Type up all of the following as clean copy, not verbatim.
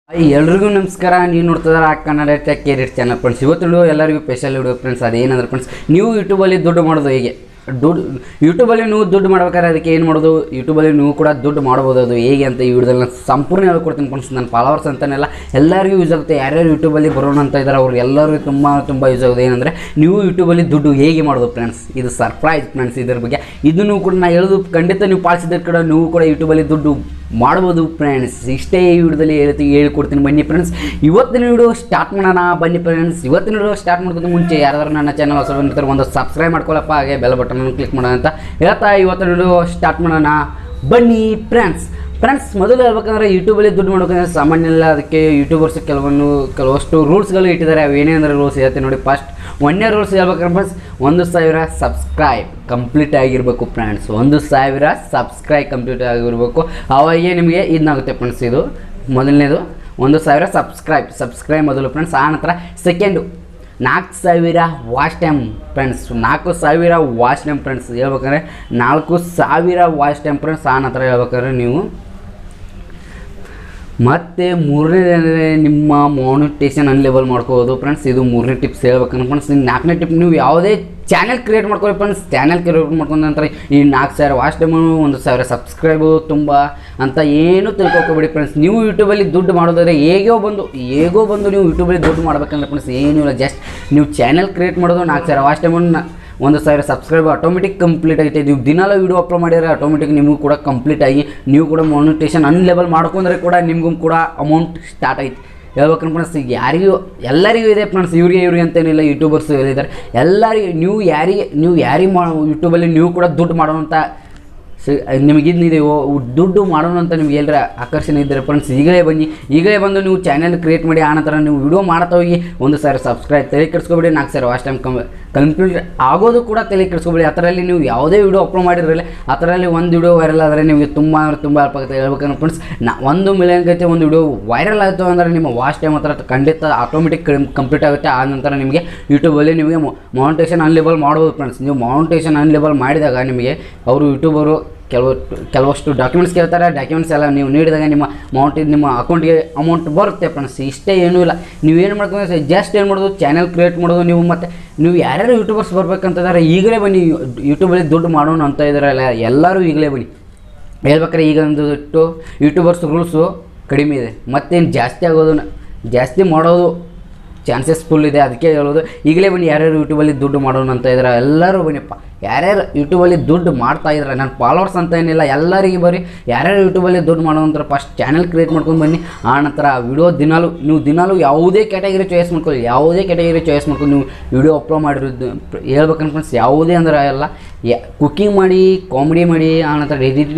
ಎಲ್ರಿಗೂ ನಮಸ್ಕಾರ. ನೀವು ನೋಡ್ತಿದ್ದಾರೆ Kannada tech career channel friends. ಇವತ್ತು ಎಲ್ಲರಿಗೂ ಸ್ಪೆಷಲ್ ವಿಡಿಯೋ ಫ್ರೆಂಡ್ಸ್. ಅದೇನಂದ್ರೆ ಫ್ರೆಂಡ್ಸ್, ನೀವು ಯೂಟ್ಯೂಬಲ್ಲಿ ದುಡ್ಡು ಮಾಡೋದು ಹೇಗೆ, ಯೂಟ್ಯೂಬಲ್ಲಿ ನೀವು ದುಡ್ಡು ಮಾಡ್ಬೇಕಾದ್ರೆ ಅದಕ್ಕೆ ಏನು ಮಾಡೋದು, ಯೂಟ್ಯೂಬಲ್ಲಿ ನೀವು ಕೂಡ ದುಡ್ಡು ಮಾಡ್ಬೋದು, ಅದು ಹೇಗೆ ಅಂತ ಈ ವಿಡಿಯೋದಲ್ಲಿ ನಾನು ಸಂಪೂರ್ಣ ಹೇಳ್ಕೊಡ್ತೀನಿ ಫ್ರೆಂಡ್ಸ್. ನನ್ನ ಫಾಲೋವರ್ಸ್ ಅಂತನೆಲ್ಲ ಎಲ್ಲರಿಗೂ ಯೂಸ್ ಆಗುತ್ತೆ. ಯಾರ್ಯಾರು ಯೂಟ್ಯೂಬಲ್ಲಿ ಬರೋಣ ಅಂತ ಇದ್ದಾರೆ ಅವ್ರಿಗೆ ಎಲ್ಲರಿಗೂ ತುಂಬ ಯೂಸ್ ಆಗೋದು. ಏನಂದರೆ ನೀವು ಯೂಟ್ಯೂಬಲ್ಲಿ ದುಡ್ಡು ಹೇಗೆ ಮಾಡೋದು ಫ್ರೆಂಡ್ಸ್. ಇದು ಸರ್ಪ್ರೈಸ್ ಫ್ರೆಂಡ್ಸ್. ಇದ್ರ ಬಗ್ಗೆ ಇದನ್ನು ಕೂಡ ನಾನು ಹೇಳೋದು ಖಂಡಿತ ನೀವು ಪಾಲಿಸಿದ ಕೂಡ ನೀವು ಕೂಡ ಯೂಟ್ಯೂಬಲ್ಲಿ ದುಡ್ಡು ಮಾಡ್ಬೋದು ಫ್ರೆಂಡ್ಸ್. ಇಷ್ಟೇ ಈ ವಿಡಿಯೋದಲ್ಲಿ ಹೇಳ್ಕೊಡ್ತೀನಿ ಬನ್ನಿ ಫ್ರೆಂಡ್ಸ್. ಇವತ್ತಿನ ವಿಡಿಯೋ ಸ್ಟಾರ್ಟ್ ಮಾಡೋಣ ಬನ್ನಿ ಫ್ರೆಂಡ್ಸ್. ಇವತ್ತಿನ ವಿಡಿಯೋ ಸ್ಟಾರ್ಟ್ ಮಾಡೋದು ಮುಂಚೆ ಯಾರಾದ್ರೂ ನನ್ನ ಚಾನಲ್ ಹೊಸ ಬಂದಿರ್ತಾರೆ ಒಂದು ಸಬ್ಸ್ಕ್ರೈಬ್ ಮಾಡ್ಕೊಳ್ಳಪ್ಪ, ಹಾಗೆ ಬೆಲ್ ಬಟನ್ ಕ್ಲಿಕ್ ಮಾಡೋಣ ಅಂತ ಹೇಳ್ತಾ ಇವತ್ತಿನ ವಿಡಿಯೋ ಸ್ಟಾರ್ಟ್ ಮಾಡೋಣ ಬನ್ನಿ ಫ್ರೆಂಡ್ಸ್. ಮೊದಲು ಹೇಳ್ಬೇಕಂದ್ರೆ ಯೂಟ್ಯೂಬಲ್ಲಿ ದುಡ್ಡು ಮಾಡ್ಬೇಕಂದ್ರೆ ಸಾಮಾನ್ಯ ಇಲ್ಲ. ಅದಕ್ಕೆ ಯೂಟ್ಯೂಬರ್ಸ್ ಕೆಲವಷ್ಟು ರೂಲ್ಸ್ಗಳು ಇಟ್ಟಿದ್ದಾರೆ. ಅವು ಏನೇ ಅಂದರೆ ರೂಲ್ಸ್ ಹೇಳ್ತೀನಿ ನೋಡಿ. ಫಸ್ಟ್ 1ನೇ ರೂಲ್ಸ್ ಹೇಳ್ಬೇಕಂದ್ರೆ ಫ್ರೆಂಡ್ಸ್, 1000 ಸಬ್ಸ್ಕ್ರೈಬ್ ಕಂಪ್ಲೀಟ್ ಆಗಿರಬೇಕು ಫ್ರೆಂಡ್ಸ್. 1000 ಸಬ್ಸ್ಕ್ರೈಬ್ ಕಂಪ್ಲೀಟ್ ಆಗಿರಬೇಕು, ಅವಾಗೇ ನಿಮಗೆ ಇದಾಗುತ್ತೆ ಫ್ರೆಂಡ್ಸ್. ಇದು ಮೊದಲನೇದು 1000 ಸಬ್ಸ್ಕ್ರೈಬ್ ಮೊದಲು ಫ್ರೆಂಡ್ಸ್. ಆ ನಂತರ second 4000 watch time friends. 4000 watch time friends ಹೇಳ್ಬೇಕಂದ್ರೆ 4000 ವಾಚ್ ಟೈಮ್ ಫ್ರೆಂಡ್ಸ್. ಆ ನಂತರ ಹೇಳ್ಬೇಕಾದ್ರೆ ನೀವು ಮತ್ತು ಮೂರನೇದು ಅಂದರೆ ನಿಮ್ಮ ಮಾನಿಟೇಷನ್ ಅನ್ಲೇಬಲ್ ಮಾಡ್ಕೋಬೋದು ಫ್ರೆಂಡ್ಸ್. ಇದು ಮೂರನೇ ಟಿಪ್ಸ್ ಹೇಳ್ಬೇಕಂದ್ರೆ ಫ್ರೆಂಡ್ಸ್. 4ನೇ ಟಿಪ್, ನೀವು ಯಾವುದೇ ಚಾನೆಲ್ ಕ್ರಿಯೇಟ್ ಮಾಡ್ಕೊಳ್ಳಿ ಫ್ರೆಂಡ್ಸ್. ಚಾನೆಲ್ ಕ್ರಿಯೇಟ್ ಮಾಡ್ಕೊಂಡ ನಂತರ ಈ 4000 ವಾಚ್ ಟೈಮು 1000 ಸಬ್ಸ್ಕ್ರೈಬು ತುಂಬ ಅಂತ ಏನೂ ತಿಳ್ಕೊಬೇಡಿ ಫ್ರೆಂಡ್ಸ್. ನೀವು ಯೂಟ್ಯೂಬಲ್ಲಿ ದುಡ್ಡು ಮಾಡೋದಾದರೆ ಹೇಗೋ ಬಂದು ನೀವು ಯೂಟ್ಯೂಬಲ್ಲಿ ದುಡ್ಡು ಮಾಡ್ಬೇಕಂದ್ರೆ ಫ್ರೆಂಡ್ಸ್ ಏನೂ ಇಲ್ಲ. ಜಸ್ಟ್ ನೀವು ಚಾನೆಲ್ ಕ್ರಿಯೇಟ್ ಮಾಡೋದು 4000 ವಾಚ್ ಟೈಮನ್ನು 1000 ಸಬ್ಸ್ಕ್ರೈಬ್ ಆಟೋಮೆಟಿಕ್ ಕಂಪ್ಲೀಟ್ ಆಗುತ್ತೆ. ನೀವು ದಿನಾಲ ವೀಡಿಯೋ ಅಪ್ಲೋಡ್ ಮಾಡಿದರೆ ಆಟೋಮೆಟಿಕ್ ನಿಮಗೂ ಕೂಡ ಕಂಪ್ಲೀಟ್ ಆಗಿ ನೀವು ಕೂಡ ಮಾನಿಟೇಷನ್ ಅನ್ಲೇಬಲ್ ಮಾಡ್ಕೊಂಡ್ರೆ ಕೂಡ ನಿಮಗೂ ಕೂಡ ಅಮೌಂಟ್ ಸ್ಟಾರ್ಟ್ ಆಯ್ತು ಹೇಳ್ಬೇಕಂದ್ರೆ ಫ್ರೆಂಡ್ಸ್. ಎಲ್ಲರಿಗೂ ಇದೆ ಫ್ರೆಂಡ್ಸ್. ಇವ್ರಿಗೆ ಅಂತೇನಿಲ್ಲ, ಯೂಟ್ಯೂಬರ್ಸ್ ಹೇಳಿದ್ದಾರೆ ಎಲ್ಲರಿಗೂ. ನೀವು ಯಾರಿಗೆ ಯೂಟ್ಯೂಬಲ್ಲಿ ನೀವು ಕೂಡ ದುಡ್ಡು ಮಾಡೋವಂಥ ನಿಮಗಿದ್ನಿದೆ ದುಡ್ಡು ಮಾಡೋಣ ಅಂತ ನಿಮ್ಗೆ ಎಲ್ಲರ ಆಕರ್ಷಣೆ ಇದ್ದರೆ ಫ್ರೆಂಡ್ಸ್ ಈಗಲೇ ಬಂದು ನೀವು ಚಾನೆಲ್ ಕ್ರಿಯೇಟ್ ಮಾಡಿ. ಆನಂತರ ನೀವು ವಿಡಿಯೋ ಮಾಡ್ತಾ ಹೋಗಿ 1000 ಸಬ್ಸ್ಕ್ರೈಬ್ ತಲೆ ಕೆಡಿಸ್ಕೊಬೇಡಿ. 4000 ವಾಚ್ ಟೈಮ್ ಕಂಪ್ಲೀಟ್ ಆಗೋದು ಕೂಡ ತಲೆ ಕೆಡಿಸ್ಕೊಬೇಡಿ. ಅದರಲ್ಲಿ ನೀವು ಯಾವುದೇ ವಿಡಿಯೋ ಅಪ್ಲೋಡ್ ಮಾಡಿರಲಿಲ್ಲ, ಅದರಲ್ಲಿ ಒಂದು ವಿಡಿಯೋ ವೈರಲ್ ಆದರೆ ನಿಮಗೆ ತುಂಬ ಹೆಲ್ಪ್ ಆಗುತ್ತೆ ಹೇಳ್ಬೇಕಂದ್ರೆ ಫ್ರೆಂಡ್ಸ್. 1 ಮಿಲಿಯನ್ ಗೈತೆ ಒಂದು ವಿಡಿಯೋ ವೈರಲ್ ಆಯಿತು ಅಂದರೆ ನಿಮ್ಮ ವಾಚ್ ಟೈಮ್ ಹತ್ರ ಖಂಡಿತ ಆಟೋಮೆಟಿಕ್ ಕಂಪ್ಲೀಟ್ ಆಗುತ್ತೆ. ಆ ನಂತರ ನಿಮಗೆ ಯೂಟ್ಯೂಬಲ್ಲಿ ನಿಮಗೆ ಮಾನಿಟೇಷನ್ ಅನ್ಲೇಬಲ್ ಮಾಡ್ಬೋದು ಫ್ರೆಂಡ್ಸ್. ನೀವು ಮಾನಿಟೇಷನ್ ಅನ್ಲೇಬಲ್ ಮಾಡಿದಾಗ ನಿಮಗೆ ಅವರು ಯೂಟ್ಯೂಬರು ಕೆಲವಷ್ಟು ಡಾಕ್ಯುಮೆಂಟ್ಸ್ ಕೇಳ್ತಾರೆ. ಡಾಕ್ಯುಮೆಂಟ್ಸ್ ಎಲ್ಲ ನೀವು ನೀಡಿದಾಗ ನಿಮ್ಮ ಅಕೌಂಟ್ಗೆ ಅಮೌಂಟ್ ಬರುತ್ತೆ ಫ್ರೆಂಡ್ಸ್. ಇಷ್ಟೇ ಏನೂ ಇಲ್ಲ. ನೀವೇನು ಮಾಡ್ಕೊಂಡ್ರೆ ಜಸ್ಟ್ ಏನು ಮಾಡೋದು, ಚಾನೆಲ್ ಕ್ರಿಯೇಟ್ ಮಾಡೋದು. ನೀವು ಯಾರ್ಯಾರು ಯೂಟ್ಯೂಬರ್ಸ್ ಬರ್ಬೇಕಂತಿದ್ದಾರೆ ಈಗಲೇ ಬನ್ನಿ. ಯೂಟ್ಯೂಬಲ್ಲಿ ದುಡ್ಡು ಮಾಡೋಣ ಅಂತ ಇದ್ದಾರಲ್ಲ ಎಲ್ಲರೂ ಈಗಲೇ ಬನ್ನಿ. ಹೇಳ್ಬೇಕಾರೆ ಈಗ ಒಂದು ಯೂಟ್ಯೂಬರ್ಸ್ ರೂಲ್ಸು ಕಡಿಮೆ ಇದೆ, ಮತ್ತೇನು ಜಾಸ್ತಿ ಮಾಡೋದು ಚಾನ್ಸಸ್ ಫುಲ್ ಇದೆ. ಅದಕ್ಕೆ ಹೇಳೋದು ಈಗಲೇ ಬನ್ನಿ. ಯಾರ್ಯಾರು ಯೂಟ್ಯೂಬಲ್ಲಿ ದುಡ್ಡು ಮಾಡೋಣ ಅಂತ ಇದ್ದಾರೆ ಎಲ್ಲರೂ ಬನ್ನಿಪ್ಪ. ಯಾರ್ಯಾರು ಯೂಟ್ಯೂಬಲ್ಲಿ ದುಡ್ಡು ಮಾಡ್ತಾ ಇದ್ದಾರೆ, ನನ್ನ ಫಾಲೋವರ್ಸ್ ಅಂತ ಏನಿಲ್ಲ, ಎಲ್ಲರಿಗೆ ಬರ್ರಿ. ಯಾರ್ಯಾರು ಯೂಟ್ಯೂಬಲ್ಲಿ ದುಡ್ಡು ಮಾಡೋದಂತಾರೆ ಫಸ್ಟ್ ಚಾನಲ್ ಕ್ರಿಯೇಟ್ ಮಾಡ್ಕೊಂಡು ಬನ್ನಿ. ಆ ನಂತರ ವಿಡಿಯೋ ದಿನಾಲು ಯಾವುದೇ ಕ್ಯಾಟಗರಿ ಚಾಯ್ಸ್ ಮಾಡ್ಕೊಳ್ಳಿ. ನೀವು ವಿಡಿಯೋ ಅಪ್ಲೋಡ್ ಮಾಡಿರೋದು ಹೇಳ್ಬೇಕಂತ ಫ್ರೆಂಡ್ಸ್. ಯಾವುದೇ ಅಂದರೆ ಎಲ್ಲ ಕುಕ್ಕಿಂಗ್ ಮಾಡಿ, ಕಾಮಿಡಿ ಮಾಡಿ, ಆನಂತರ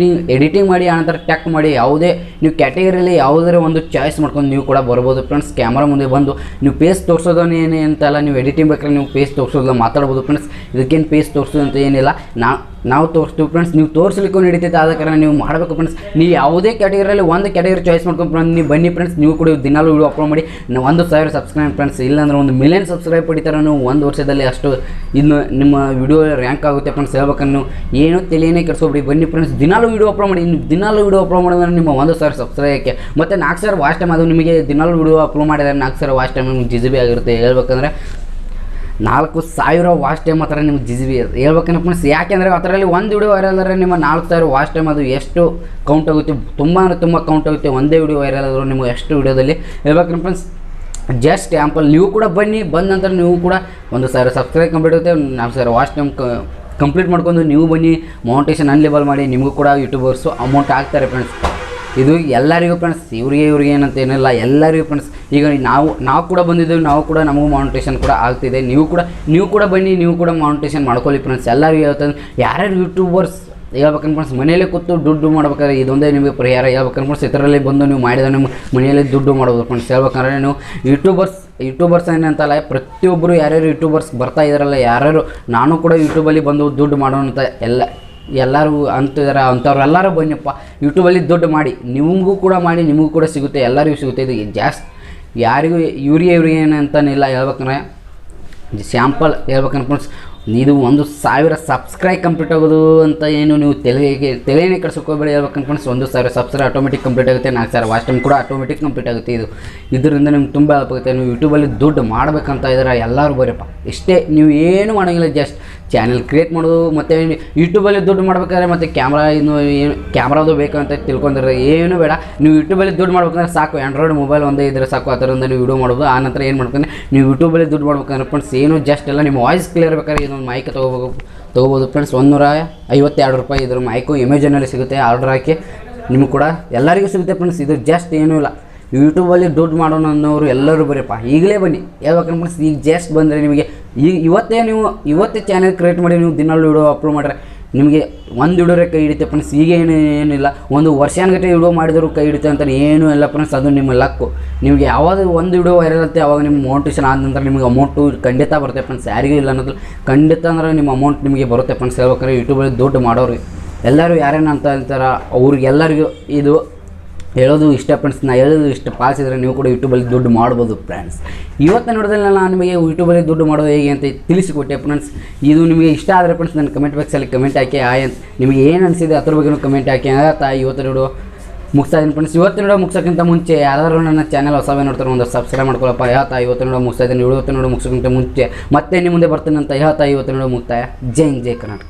ಎಡಿಟಿಂಗ್ ಮಾಡಿ, ಆನಂತರ ಟೆಕ್ ಮಾಡಿ. ಯಾವುದೇ ನೀವು ಕ್ಯಾಟಗರಿಯಲ್ಲಿ ಯಾವುದೇ ಒಂದು ಚಾಯ್ಸ್ ಮಾಡ್ಕೊಂಡು ನೀವು ಕೂಡ ಬರ್ಬೋದು ಫ್ರೆಂಡ್ಸ್. ಕ್ಯಾಮ್ರಾ ಮುಂದೆ ಬಂದು ನೀವು ಪೇಸ್ ತೋರಿಸೋದನ್ನೇ ಅಂತಲ್ಲ, ನೀವು ಎಡಿಟಿಂಗ್ ಬೇಕಾದ್ರೆ ನೀವು ಪೇಸ್ ತೋರಿಸೋದು ಮಾತಾಡ್ಬೋದು ಫ್ರೆಂಡ್ಸ್. ಇದಕ್ಕೇನು ಪೇಸ್ ತೋರಿಸೋದು ಅಂತ ಏನಿಲ್ಲ, ನಾವು ತೋರಿಸ್ತೀವಿ ಫ್ರೆಂಡ್ಸ್. ನೀವು ತೋರಿಸ್ಲಿಕ್ಕೂ ನಡೀತೈತೆ, ಆದ ಕಾರಣ ನೀವು ಮಾಡಬೇಕು ಫ್ರೆಂಡ್ಸ್. ನೀವು ಯಾವುದೇ ಕ್ಯಾಟಗರಿಯಲ್ಲಿ ಒಂದು ಕ್ಯಾಟಗರಿ ಚಾಯ್ಸ್ ಮಾಡ್ಕೊಂಡು ಫ್ರೆಂಡ್ಸ್ ನೀವು ಬನ್ನಿ ಫ್ರೆಂಡ್ಸ್. ನೀವು ಕೂಡ ದಿನಾಲು ವಿಡಿಯೋ ಅಪ್ಲೋಡ್ ಮಾಡಿ 1000 ಸಬ್ಸ್ಕ್ರೈಬ್ ಫ್ರೆಂಡ್ಸ್. ಇಲ್ಲಾಂದ್ರೆ 1 ಮಿಲಿಯನ್ ಸಬ್ಸ್ಕ್ರೈಬ್ ಪಡಿತಾರೆ ನೀವು 1 ವರ್ಷದಲ್ಲಿ. ಅಷ್ಟು ಇನ್ನು ನಿಮ್ಮ ವಿಡಿಯೋ ರ್ಯಾಂಕ್ ಆಗುತ್ತೆ ಫ್ರೆಂಡ್ಸ್. ಹೇಳ್ಬೇಕಂದ್ರೆ ನೀವು ಏನೂ ತಲೆಯೇ ಕೆಡಿಸ್ಕೊಬಿಡಿ. ಬನ್ನಿ ಫ್ರೆಂಡ್ಸ್, ದಿನಾಲು ವಿಡಿಯೋ ಅಪ್ಲೋಡ್ ಮಾಡಿ. ದಿನಾಲು ವಿಡಿಯೋ ಅಪ್ಲೋಡ್ ಮಾಡಿದ್ರೆ ನಿಮ್ಮ 1000 ಸಬ್ಸ್ಕ್ರೈಬ್ಗೆ ಮತ್ತು 4000 ವಾಚ್ ಟೈಮ್. ಅದು ನಿಮಗೆ ದಿನಾಲು ವಿಡಿಯೋ ಅಪ್ಲೋಡ್ ಮಾಡಿದರೆ 4000 ವಾಚ್ ಟೈಮ್ ನಿಮ್ಗೆ GB ಆಗಿರುತ್ತೆ. ಹೇಳ್ಬೇಕಂದ್ರೆ 4000 ವಾಚ್ ಟೈಮ್ ಹತ್ರ ನಿಮ್ಗೆ GB ಹೇಳ್ಬೇಕಂದ್ರೆ ಫ್ರೆಂಡ್ಸ್. ಯಾಕೆಂದರೆ ಅದರಲ್ಲಿ ಒಂದು ವಿಡಿಯೋ ವೈರಲ್ ಆದರೆ ನಿಮ್ಮ 4000 ವಾಚ್ ಟೈಮ್ ಅದು ಎಷ್ಟು ಕೌಂಟ್ ಆಗುತ್ತೆ, ತುಂಬ ಕೌಂಟ್ ಆಗುತ್ತೆ. ಒಂದೇ ವಿಡಿಯೋ ವೈರಲ್ ಆದರೂ ನಿಮಗೆ ಎಷ್ಟು ವಿಡಿಯೋದಲ್ಲಿ ಹೇಳ್ಬೇಕಂದ್ರೆ ಫ್ರೆಂಡ್ಸ್. ಜಸ್ಟ್ ಆ್ಯಂಪಲ್ ನೀವು ಕೂಡ ಬಂದ ನಂತರ ನೀವು ಕೂಡ 1000 ಸಬ್ಸ್ಕ್ರೈಬ್ ಕಂಪ್ಲೀಟ್ ಆಗುತ್ತೆ. 4000 ವಾಚ್ ಟೈಮ್ ಕಂಪ್ಲೀಟ್ ಮಾಡ್ಕೊಂಡು ನೀವು ಬನ್ನಿ. ಮಾನಿಟೇಷನ್ ಅನ್ಲೇಬಲ್ ಮಾಡಿ. ನಿಮಗೂ ಕೂಡ ಯೂಟ್ಯೂಬರ್ಸು ಅಮೌಂಟ್ ಆಗ್ತಾರೆ ಫ್ರೆಂಡ್ಸ್. ಇದು ಎಲ್ಲರಿಗೂ ಫ್ರೆಂಡ್ಸ್. ಇವ್ರಿಗೆ ಏನಂತ ಏನಿಲ್ಲ, ಎಲ್ಲರಿಗೂ ಫ್ರೆಂಡ್ಸ್. ಈಗ ನಾವು ಕೂಡ ಬಂದಿದ್ದೇವೆ, ನಮಗೂ ಮಾನಿಟೇಷನ್ ಕೂಡ ಆಗ್ತಿದೆ. ನೀವು ಕೂಡ ಬನ್ನಿ, ನೀವು ಕೂಡ ಮಾನಿಟೇಷನ್ ಮಾಡ್ಕೊಳ್ಳಿ ಫ್ರೆಂಡ್ಸ್. ಎಲ್ಲರಿಗೂ ಹೇಳ್ತಾರೆ ಯಾರ್ಯಾರು ಯೂಟ್ಯೂಬರ್ಸ್ ಹೇಳ್ಬೇಕಂದ್ರೆ ಫ್ರೆಂಡ್ಸ್ ಮನೆಯಲ್ಲೇ ಕೂತು ದುಡ್ಡು ಮಾಡ್ಬೇಕಾದ್ರೆ ಇದೊಂದೇ ನಿಮಗೆ ಪರಿಹಾರ. ಹೇಳ್ಬೇಕಂದ್ರೆ ಫ್ರೆಂಡ್ಸ್ ಇದರಲ್ಲಿ ಬಂದು ನೀವು ಮಾಡಿದರೆ ನಿಮ್ಮ ಮನೆಯಲ್ಲೇ ದುಡ್ಡು ಮಾಡ್ಬೋದು ಫ್ರೆಂಡ್ಸ್. ಹೇಳ್ಬೇಕಂದ್ರೆ ನೀವು ಯೂಟ್ಯೂಬರ್ಸ್ ಏನಂತಲ್ಲ, ಪ್ರತಿಯೊಬ್ಬರು ಯಾರ್ಯಾರು ಯೂಟ್ಯೂಬರ್ಸ್ ಬರ್ತಾ ಇದ್ದಾರಲ್ಲ, ಯಾರ್ಯಾರು ನಾನು ಕೂಡ ಯೂಟ್ಯೂಬಲ್ಲಿ ಬಂದು ದುಡ್ಡು ಮಾಡೋಣ ಅಂತ ಎಲ್ಲರೂ ಅಂತಿದ್ದಾರೆ, ಅಂಥವ್ರೆಲ್ಲರೂ ಬನ್ನಿಪ್ಪ. ಯೂಟ್ಯೂಬಲ್ಲಿ ದುಡ್ಡು ಮಾಡಿ, ನಿಮಗೂ ಕೂಡ ಸಿಗುತ್ತೆ, ಎಲ್ಲರಿಗೂ ಸಿಗುತ್ತೆ. ಇದು ಜಾಸ್ತಿ ಯಾರಿಗೂ ಇವ್ರಿಗೆ ಏನಂತಾನಿಲ್ಲ. ಹೇಳ್ಬೇಕಂದ್ರೆ ಸ್ಯಾಂಪಲ್ ಹೇಳ್ಬೇಕಂದ್ರೆ ಫ್ರೆಂಡ್ಸ್ ಇದು 1,000 ಸಬ್ಸ್ಕ್ರೈಬ್ ಕಂಪ್ಲೀಟ್ ಆಗೋದು ಅಂತ ಏನು ನೀವು ತಲೆನೇ ಕಟ್ಸ್ಕೋಬೇಡಿ. ಹೇಳ್ಬೇಕು ಅನ್ಕೊಂಡು 1,000 ಸಬ್ಸ್ಕ್ರೈಬ್ ಆಟೋಮೆಟಿಕ್ ಕಂಪ್ಲೀಟ್ ಆಗುತ್ತೆ. 4,000 ವಾಚ್ ಟೈಮ್ ಕೂಡ ಆಟೋಮೆಟಿಕ್ ಕಂಪ್ಲೀಟ್ ಆಗುತ್ತೆ. ಇದರಿಂದ ನಿಮ್ಗೆ ತುಂಬ ಹೆಲ್ಪ್ ಆಗುತ್ತೆ. ನೀವು ಯೂಟ್ಯೂಬಲ್ಲಿ ದುಡ್ಡು ಮಾಡಬೇಕಂತ ಇದ್ರೆ ಎಲ್ಲರೂ ಬರೀಪ್ಪ, ಇಷ್ಟೇ, ನೀವು ಏನು ಮಾಡೋಂಗಿಲ್ಲ, ಜಸ್ಟ್ ಚಾನಲ್ ಕ್ರಿಯೇಟ್ ಮಾಡೋದು. ಮತ್ತು ಯೂಟ್ಯೂಬಲ್ಲಿ ದುಡ್ಡು ಮಾಡಬೇಕಾದ್ರೆ ಮತ್ತು ಕ್ಯಾಮ್ರಾದು ಬೇಕಂತ ತಿಳ್ಕೊಂಡಿದ್ರೆ ಏನು ಬೇಡ. ನೀವು ಯೂಟ್ಯೂಬಲ್ಲಿ ದುಡ್ಡು ಮಾಡ್ಬೇಕಂದ್ರೆ ಸಾಕು, ಆ್ಯಂಡ್ರಾಯ್ಡ್ ಮೊಬೈಲ್ ಒಂದೇ ಇದ್ದರೆ ಸಾಕು. ಆ ಥರದಿಂದ ನೀವು ವಿಡಿಯೋ ಮಾಡೋದು. ಆ ನಂತರ ಏನು ಮಾಡ್ಬೇಕಂದ್ರೆ ನೀವು ಯೂಟ್ಯೂಬಲ್ಲಿ ದುಡ್ಡು ಮಾಡ್ಬೇಕಂದ್ರೆ ಫ್ರೆಂಡ್ಸ್ ಏನು ಜಸ್ಟ್ ಎಲ್ಲ ನಿಮ್ಮ ವಾಯ್ಸ್ ಕ್ಲಿಯರ್ ಬೇಕಾದ್ರೆ ಇದೊಂದು ಮೈಕ್ ತೊಗೋಬೋದು ಫ್ರೆಂಡ್ಸ್. $152 ಇದ್ರ ಮೈಕು ಅಮೆಜಾನಲ್ಲಿ ಸಿಗುತ್ತೆ. ಆರ್ಡರ್ ಹಾಕಿ ನಿಮಗೆ ಕೂಡ ಎಲ್ಲರಿಗೂ ಸಿಗುತ್ತೆ ಫ್ರೆಂಡ್ಸ್. ಇದು ಜಸ್ಟ್ ಏನೂ ಇಲ್ಲ, ಯೂಟ್ಯೂಬಲ್ಲಿ ದುಡ್ಡು ಮಾಡೋಣ ಅನ್ನೋರು ಎಲ್ಲರೂ ಬರೀಪ್ಪ ಈಗಲೇ ಬನ್ನಿ. ಹೇಳ್ಬೇಕಂದ್ರೆ ಫ್ರೆಂಡ್ಸ್, ಈಗ ಜಸ್ಟ್ ಬಂದರೆ ನಿಮಗೆ ಇವತ್ತೇ ಚಾನಲ್ ಕ್ರಿಯೇಟ್ ಮಾಡಿ ನೀವು ದಿನಾಲು ವಿಡಿಯೋ ಅಪ್ಲೋಡ್ ಮಾಡಿದ್ರೆ ನಿಮಗೆ ಒಂದು ವಿಡಿಯೋರೇ ಕೈ ಹಿಡಿತೆ ಫ್ರೆಂಡ್ಸ್. ಈಗ ಏನಿಲ್ಲ, ಒಂದು ವರ್ಷಾನ್ಗಟ್ಟೆ ವಿಡಿಯೋ ಮಾಡಿದ್ರು ಕೈ ಹಿಡಿತೆ ಅಂತ ಏನೂ ಇಲ್ಲ ಫ್ರೆಂಡ್ಸ್. ಅದು ನಿಮ್ಮ ಲಕ್ಕು. ನಿಮಗೆ ಯಾವಾಗ ಒಂದು ವಿಡಿಯೋ ವೈರಲ್ ಆಗುತ್ತೆ ಅವಾಗ ನಿಮ್ಮ ಮೋಟಿವೇಶನ್ ಆದ ನಂತರ ನಿಮಗೆ ಅಮೌಂಟು ಖಂಡಿತ ಬರುತ್ತೆ ಫ್ರೆಂಡ್ಸ್. ಯಾರಿಗೂ ಇಲ್ಲ ಅನ್ನೋದು ಖಂಡಿತ ಅಂದ್ರೆ ನಿಮ್ಮ ಅಮೌಂಟ್ ನಿಮಗೆ ಬರುತ್ತೆ ಫ್ರೆಂಡ್ಸ್. ಹೇಳ್ಬೇಕಾದ್ರೆ ಯೂಟ್ಯೂಬಲ್ಲಿ ದುಡ್ಡು ಮಾಡೋರು ಎಲ್ಲರೂ ಯಾರೇನು ಅಂತ ಹೇಳ್ತಾರೆ, ಅವ್ರಿಗೆಲ್ಲರಿಗೂ ಇದು ಹೇಳೋದು ಇಷ್ಟ ಫ್ರೆಂಡ್ಸ್. ನಾನು ಹೇಳೋದು ಇಷ್ಟ ಪಾಲಿಸಿದ್ರೆ ನೀವು ಕೂಡ ಯೂಟ್ಯೂಬಲ್ಲಿ ದುಡ್ಡು ಮಾಡ್ಬೋದು ಫ್ರೆಂಡ್ಸ್. ಇವತ್ತು ನೋಡಿದ್ರೆ ನಾನು ನಿಮಗೆ ಯೂಟ್ಯೂಬಲ್ಲಿ ದುಡ್ಡು ಮಾಡೋದು ಹೇಗೆ ಅಂತ ತಿಳಿಸಿಕೊಟ್ಟೆ ಫ್ರೆಂಡ್ಸ್. ಇದು ನಿಮಗೆ ಇಷ್ಟ ಆದರೆ ಫ್ರೆಂಡ್ಸ್ ನನ್ನ ಕಮೆಂಟ್ ಬಾಕ್ಸಲ್ಲಿ ಕಮೆಂಟ್ ಹಾಕಿ ಅಂತ ನಿಮಗೆ ಏನು ಅನಿಸಿದೆ ಅದ್ರ ಬಗ್ಗೆ ಕಮೆಂಟ್ ಹಾಕಿ. ಇವತ್ತು ನೋಡು ಮುಗಿಸ್ತಾ ಇದ್ದೀನಿ ಫ್ರೆಂಡ್ಸ್. ಇವತ್ತು ನೋಡೋ ಮುಗಿಸೋಕ್ಕಿಂತ ಮುಂಚೆ ಯಾರಾದರೂ ನನ್ನ ಚಾನಲ್ ಹೊಸವೇ ನೋಡ್ತಾರೆ ಒಂದು ಸಬ್ಸ್ಕ್ರೈಬ್ ಮಾಡ್ಕೊಳ್ಳಪ್ಪ. ಇವತ್ತು ನೋಡೋ ಮುಗಿಸ್ತಾ ಇದ್ದೀನಿ. ಇವತ್ತು ನೋಡೋ ಮುಗಿಸೋಕ್ಕಿಂತ ಮುಂಚೆ ಮತ್ತೆ ನಿಮ್ಮ ಮುಂದೆ ಬರ್ತೀನಿ ಅಂತ ಇವತ್ತು ನೋಡೋ ಮುಕ್ತಾಯ. ಜೈ ಕರ್ನಾಟಕ.